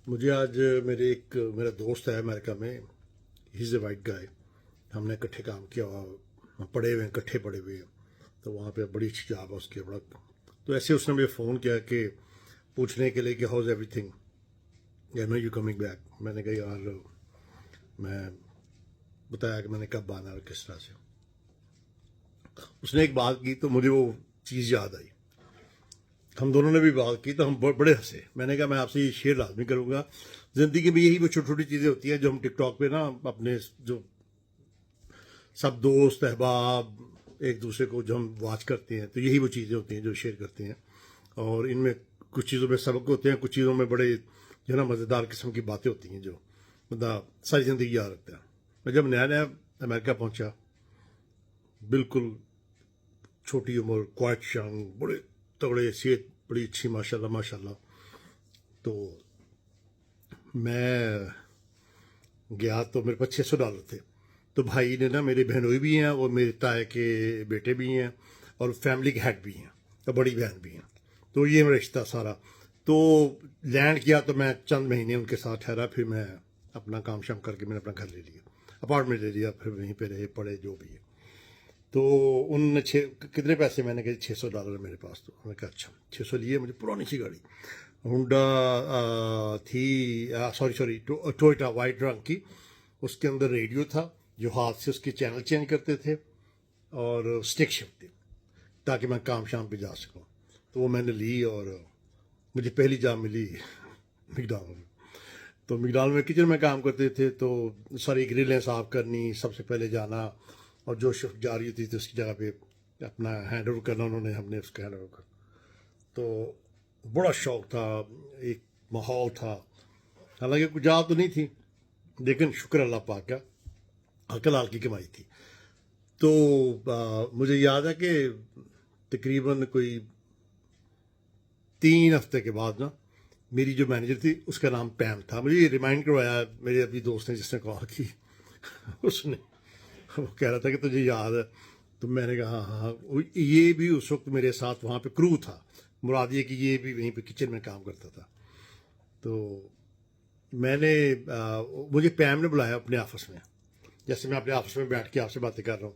مجھے آج میرا دوست ہے امریکہ میں. ہی از اے وائٹ گائے. ہم نے اکٹھے کام کیا ہوا، پڑھے ہوئے ہیں، اکٹھے پڑھے ہوئے ہیں. تو وہاں پہ بڑی اچھی جاب ہے اس کی بڑا. تو ایسے اس نے مجھے فون کیا کہ پوچھنے کے لیے کہ ہاؤز ایوری تھنگ، یا نو یو کمنگ بیک. میں نے کہا یار، میں بتایا کہ میں نے کب آنا اور کس طرح سے. اس نے ایک بات کی تو مجھے وہ چیز یاد آئی. ہم دونوں نے بھی بات کی تو ہم بڑے ہنسے. میں نے کہا میں آپ سے یہ شیئر لازمی کروں گا. زندگی میں یہی وہ چھوٹی چھوٹی چیزیں ہوتی ہیں جو ہم ٹک ٹاک پہ نا اپنے جو سب دوست احباب ایک دوسرے کو جو ہم واچ کرتے ہیں، تو یہی وہ چیزیں ہوتی ہیں جو شیئر کرتے ہیں. اور ان میں کچھ چیزوں میں سبق ہوتے ہیں، کچھ چیزوں میں بڑے جو ہے نا مزیدار قسم کی باتیں ہوتی ہیں جو بندہ ساری زندگی یاد رکھتا ہے. میں جب نیا نیا امریکہ پہنچا، بالکل چھوٹی عمر، کوائٹ ینگ، بڑے تگڑے، صحت بڑی اچھی ماشاء اللہ ماشاء اللہ. تو میں گیا تو میرے پاس $600 تھے. تو بھائی نے نا، میرے بہنوئی بھی ہیں اور میرے تائے کے بیٹے بھی ہیں اور فیملی کے ہیڈ بھی ہیں اور بڑی بہن بھی ہیں. تو یہ میرا رشتہ سارا. تو لینڈ کیا تو میں چند مہینے ان کے ساتھ ٹھہرا. پھر میں اپنا کام شام کر کے میں نے اپنا گھر لے لیا، اپارٹمنٹ لے لیا. پھر وہیں پہ رہے، پڑھے، جو بھی ہے. تو ان نے کتنے پیسے؟ میں نے کہا $600 میرے پاس. تو انہوں نے کہا اچھا. 600 لیے. مجھے پرانی سی گاڑی ہونڈا تھی، سوری ٹوئٹا وائٹ رنگ کی. اس کے اندر ریڈیو تھا جو ہاتھ سے اس کے چینل چینج کرتے تھے، اور اسٹک شفٹ تھی تاکہ میں کام شام پہ جا سکوں. تو وہ میں نے لی اور مجھے پہلی جاب ملی میکڈونلڈ میں. تو میکڈونلڈ میں کچن میں کام کرتے تھے. تو ساری گرلیں صاف کرنی، سب سے پہلے جانا، اور جو شفٹ جاری ہوتی تھی اس کی جگہ پہ اپنا ہینڈ اوور کرنا. انہوں نے، ہم نے اس کا ہینڈ اوور کرنا. تو بڑا شوق تھا، ایک ماحول تھا. حالانکہ کچھ جاب تو نہیں تھی، لیکن شکر اللہ پاک کا، حلال کی کمائی تھی. تو مجھے یاد ہے کہ تقریباً کوئی 3 ہفتے کے بعد نا، میری جو مینیجر تھی اس کا نام پیم تھا. مجھے یہ ریمائنڈ کروایا میرے ابھی دوست نے جس نے کال کی. اس نے، وہ کہہ رہا تھا کہ تجھے یاد ہے. تو میں نے کہا ہاں ہاں. یہ بھی اس وقت میرے ساتھ وہاں پہ کرو تھا. مراد یہ کہ یہ بھی وہیں پہ کچن میں کام کرتا تھا. تو میں نے مجھے پیم نے بلایا اپنے آفس میں. جیسے میں اپنے آفس میں بیٹھ کے آپ سے باتیں کر رہا ہوں،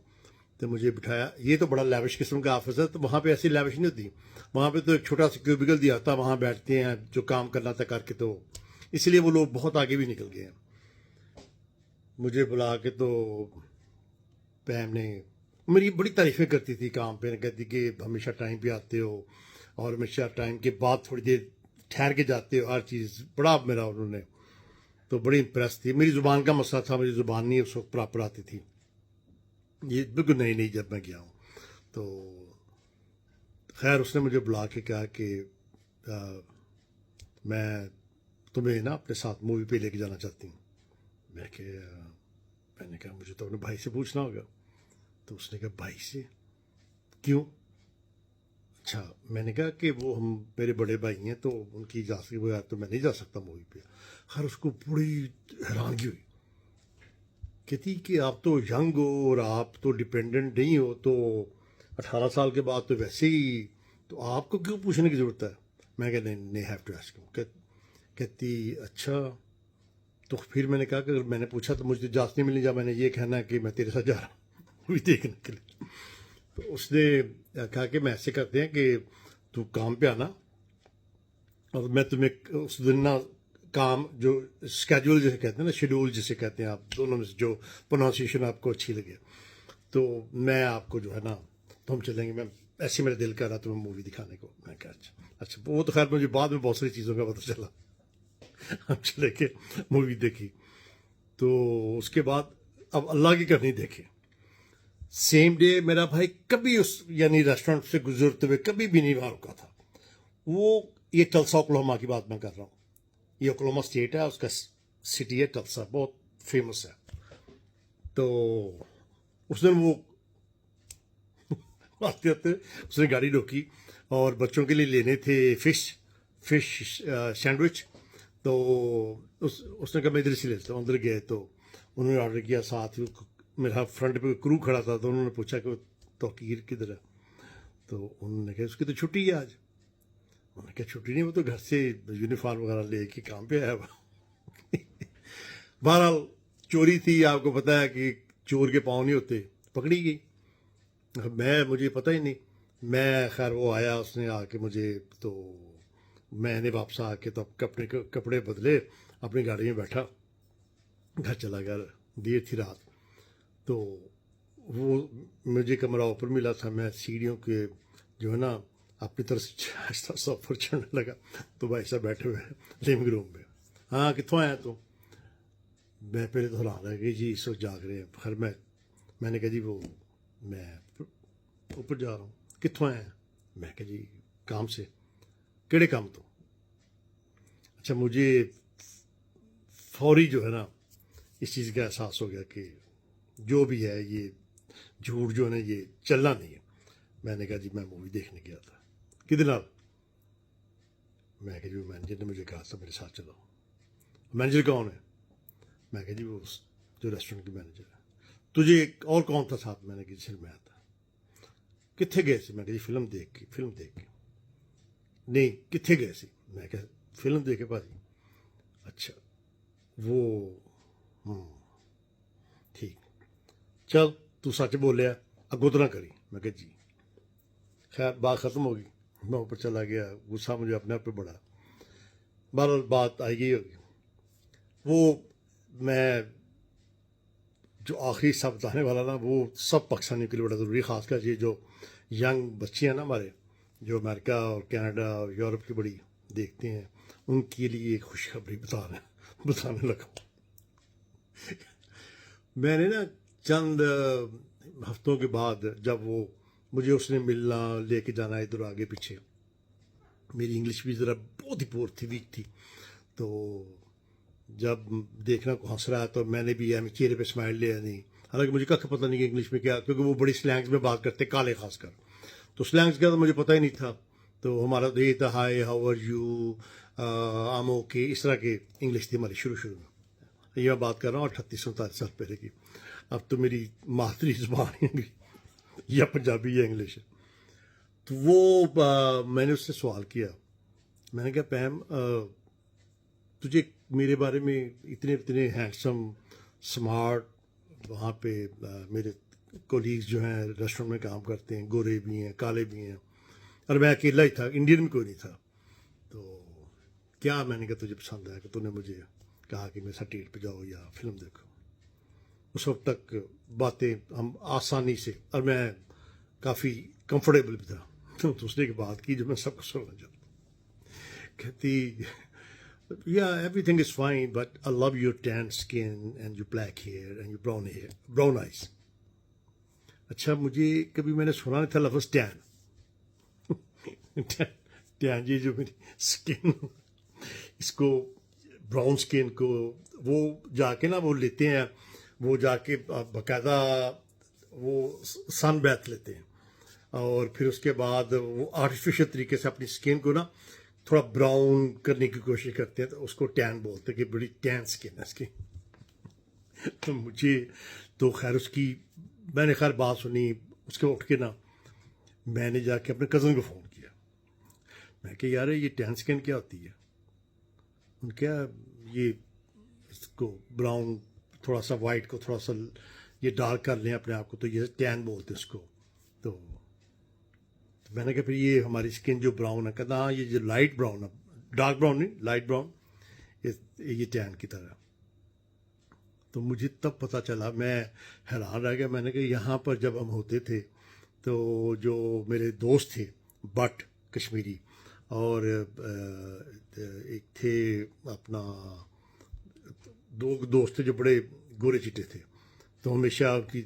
تو مجھے بٹھایا. یہ تو بڑا لیوش قسم کا آفس ہے. تو وہاں پہ ایسی لیوش نہیں ہوتی. وہاں پہ تو ایک چھوٹا سا کیوبیکل دیا تھا، وہاں بیٹھتے ہیں جو کام کرنا تھا کر کے. تو اس لیے وہ لوگ بہت آگے بھی نکل گئے ہیں. مجھے بلا کے تو پیم نے میری بڑی تعریفیں کرتی تھی کام پہ. کہتی کہ ہمیشہ ٹائم پہ آتے ہو اور ہمیشہ ٹائم کے بعد تھوڑی دیر ٹھہر کے جاتے ہو. ہر چیز بڑا میرا انہوں نے، تو بڑی امپریس تھی. میری زبان کا مسئلہ تھا، میری زبان نہیں اس وقت پراپر آتی تھی. یہ بالکل نئی نئی جب میں گیا ہوں. تو خیر اس نے مجھے بلا کے کہا کہ میں تمہیں نا اپنے ساتھ مووی پہ لے کے جانا چاہتی ہوں. میں نے کہا مجھے تو اپنے بھائی سے پوچھنا ہوگا. تو اس نے کہا بھائی سے کیوں؟ اچھا. میں نے کہا کہ وہ ہم میرے بڑے بھائی ہیں تو ان کی اجازت کے بغیر تو میں نہیں جا سکتا مووی پہ. خیر اس کو بڑی حیرانگی ہوئی. کہتی کہ آپ تو ینگ ہو اور آپ تو ڈپینڈنٹ نہیں ہو، تو 18 سال کے بعد تو ویسے ہی، تو آپ کو کیوں پوچھنے کی ضرورت ہے؟ میں کہ نہیں ہیو ٹو آسک. کہتی اچھا. تو پھر میں نے کہا کہ اگر میں نے پوچھا تو مجھے اجازت نہیں ملنی جب میں نے یہ کہنا ہے کہ میں تیرے ساتھ جا رہا ہوں مووی دیکھنے کے لیے. تو اس نے کہا کہ میں ایسے کرتے ہیں کہ تو کام پہ آنا، اور میں تمہیں اس دن نا کام جو اسکیجول جسے کہتے ہیں نا، شیڈول جسے کہتے ہیں، آپ دونوں میں سے جو پروننسیشن آپ کو اچھی لگے، تو میں آپ کو جو ہے نا، تو ہم چلیں گے. میں ایسے میرا دل کر رہا تمہیں مووی دکھانے کو. میں کہا اچھا. وہ تو خیر مجھے بعد میں بہت ساری چیزوں کا پتہ چلا. ہم چلے کے مووی دیکھی. تو اس کے بعد اب اللہ کی کرنی دیکھے، سیم ڈے میرا بھائی کبھی اس یعنی ریسٹورینٹ سے گزرتے ہوئے کبھی بھی نہیں وہاں رکا تھا. وہ یہ ٹلسا اوکلاہوما کی بات میں کر رہا ہوں. یہ اوکلاہوما اسٹیٹ ہے، اس کا سٹی ہے ٹلسا، بہت فیمس ہے. تو اس دن وہ آتے آتے اس نے گاڑی روکی اور بچوں کے لیے لینے تھے فش سینڈوچ. تو اس نے کہا میں ادھر سے لیتا ہوں. اندر گئے تو انہوں نے آرڈر کیا. ساتھ ہی میرا فرنٹ پہ کرو کھڑا تھا. تو انہوں نے پوچھا کہ توقیر کدھر ہے؟ تو انہوں نے کہا اس کی تو چھٹی ہے آج. انہوں نے کہا چھٹی نہیں, وہ تو گھر سے یونیفارم وغیرہ لے کے کام پہ آیا ہوا. بہرحال چوری تھی, آپ کو پتہ ہے کہ چور کے پاؤں نہیں ہوتے, پکڑی گئی. مجھے پتہ ہی نہیں, میں خیر وہ آیا, اس نے آ کے مجھے, تو میں نے واپس آ کے تو کپڑے بدلے, اپنی گاڑی میں بیٹھا, گھر چلا گیا, دیر تھی رات. تو وہ مجھے کمرہ اوپر ملا تھا, میں سیڑھیوں کے جو ہے نا اپنی طرف سے آہستہ آہستہ اوپر چڑھنے لگا, تو بھائی صاحب بیٹھے ہوئے لیونگ روم میں. ہاں کتوں آیا تو؟ میں پہلے تو حیران رہ گئی جی, اس وقت جاگ رہے ہیں. خیر میں نے کہا جی وہ میں اوپر جا رہا ہوں. کتوں آیا؟ میں کہا جی کام سے. کیڑے کام تو؟ اچھا, مجھے فوری جو ہے نا اس چیز کا احساس ہو گیا کہ جو بھی ہے یہ جھوٹ جو ہے نا یہ چلنا نہیں ہے. میں نے کہا جی میں مووی دیکھنے گیا تھا. کدھر نال؟ میں کہا جی مینیجر نے مجھے کہا تھا میرے ساتھ چلو. مینیجر کون ہے؟ میں کہا جی وہ جو ریسٹورینٹ کی مینیجر ہے. تجھے اور کون تھا ساتھ؟ میں نے کہا جی صرف میں تھا. کتنے گئے سی؟ میں کہا جی فلم دیکھ کے. نہیں کتنے گئے سی؟ میں کہا فلم دیکھے بھاجی. اچھا وہ ٹھیک, چل تو سچ بولیا, اگوں تو نہ کری. میں کہا جی. خیر بات ختم ہو گئی, میں اوپر چلا گیا, غصہ مجھے اپنے آپ پہ بڑھا. بہرحال بات آئی گئی ہوگی. وہ میں جو آخری حصہ بتانے والا نا وہ سب پاکستانیوں کے لیے بڑا ضروری, خاص کر یہ جو ینگ بچے ہیں نا ہمارے, جو امریکہ اور کینیڈا اور یورپ کی بڑی دیکھتے ہیں, ان کے لیے ایک خوشخبری بتانے لگا. میں نے نا چند ہفتوں کے بعد جب وہ مجھے اس نے ملنا لے کے جانا ادھر آگے پیچھے, میری انگلش بھی ذرا بہت ہی پور تھی, ویک تھی, تو جب دیکھنا کو ہنس رہا تو میں نے بھی چہرے پہ اسمائل لیا نہیں. حالانکہ مجھے کچھ پتہ نہیں کہ انگلش میں کیا, کیونکہ وہ بڑی سلینگس میں بات کرتے, کالے خاص کر, تو سلینگس کا تو مجھے پتہ ہی نہیں تھا. تو ہمارا تو یہ تھا ہائی ہاؤ آر یو, آم اوکے, اس طرح کی انگلش تھی ہماری شروع میں. یہ میں بات کر رہا ہوں 38-39 سال پہلے کی. اب تو میری مادری زبان یا پنجابی یا انگلش ہے. تو وہ میں نے اس سے سوال کیا, میں نے کہا پیم تجھے میرے بارے میں اتنے ہینڈسم اسمارٹ, وہاں پہ میرے کولیگز جو ہیں ریسٹورینٹ میں کام کرتے ہیں, گورے بھی ہیں کالے بھی ہیں, اور میں اکیلا ہی تھا, انڈین میں کوئی نہیں تھا. تو کیا میں نے کہا تجھے پسند ہے کہ تو نے مجھے کہا کہ میرے ساتھ ڈیٹ پہ جاؤ یا فلم دیکھو. اس وقت تک باتیں ہم آسانی سے, اور میں کافی کمفرٹیبل بھی تھا. تو دوسرے کی بات کی جو میں سب کو سننا چاہتا ہوں, کہتی yeah, everything is fine, but I love your tan skin and your black hair and your brown eyes. اچھا مجھے کبھی میں نے سنا نہیں تھا لفظ ٹین. ٹین جی جو میری اسکن, اس کو براؤن اسکن کو وہ جا کے نا وہ لیتے ہیں, وہ جا کے باقاعدہ وہ سن بیتھ لیتے ہیں, اور پھر اس کے بعد وہ آرٹیفیشیل طریقے سے اپنی اسکن کو نا تھوڑا براؤن کرنے کی کوشش کرتے ہیں, تو اس کو ٹین بولتے ہیں کہ بڑی ٹین اسکن ہے اس کی. تو مجھے تو خیر اس کی میں نے خیر بات سنی, اس کے اٹھ کے نا میں نے جا کے اپنے کزن کو فون کیا. میں کہ یار یہ ٹین اسکن کیا ہوتی ہے؟ ان کیا یہ اس کو براؤن تھوڑا سا وائٹ کو تھوڑا سا یہ ڈارک کر لیں اپنے آپ کو, تو یہ ٹین بولتے ہیں اس کو. تو میں نے کہا پھر یہ ہماری اسکن جو براؤن ہے, کہتا ہاں یہ جو لائٹ براؤن ہے, ڈارک براؤن نہیں لائٹ براؤن, یہ ٹین کی طرح. تو مجھے تب پتہ چلا, میں حیران رہ گیا. میں نے کہا یہاں پر جب ہم ہوتے تھے تو جو میرے دوست تھے بٹ کشمیری, اور ایک تھے اپنا دو دوست تھے جو بڑے گورے چٹے تھے, تو ہمیشہ کی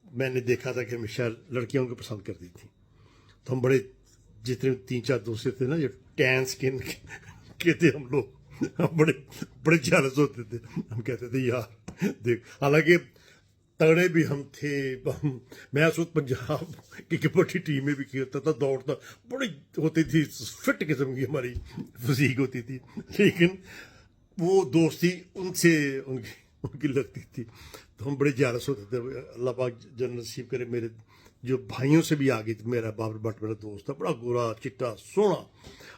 میں نے دیکھا تھا کہ ہمیشہ لڑکیوں کو پسند کرتی تھیں. تو ہم بڑے جتنے 3-4 دوست تھے نا جو ٹین اسکن کے تھے, ہم لوگ ہم بڑے جالس ہوتے تھے. ہم کہتے تھے یار دیکھ, حالانکہ تگڑے بھی ہم تھے. میں اس وقت پنجاب کی کبڈی ٹیم میں بھی کھیلتا تھا, دوڑتا, بڑی ہوتی تھی فٹ قسم کی ہماری فزیک ہوتی تھی, لیکن وہ دوستی ان سے ان کی لگتی تھی. تو ہم بڑے جالس ہوتے تھے. اللہ پاک جنت نصیب کرے میرے جو بھائیوں سے بھی آگے میرا بابر بٹ میرا دوست تھا، بڑا گورا چٹا سونا،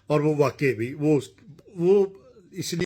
اور وہ واقعی بھی وہ اس لیے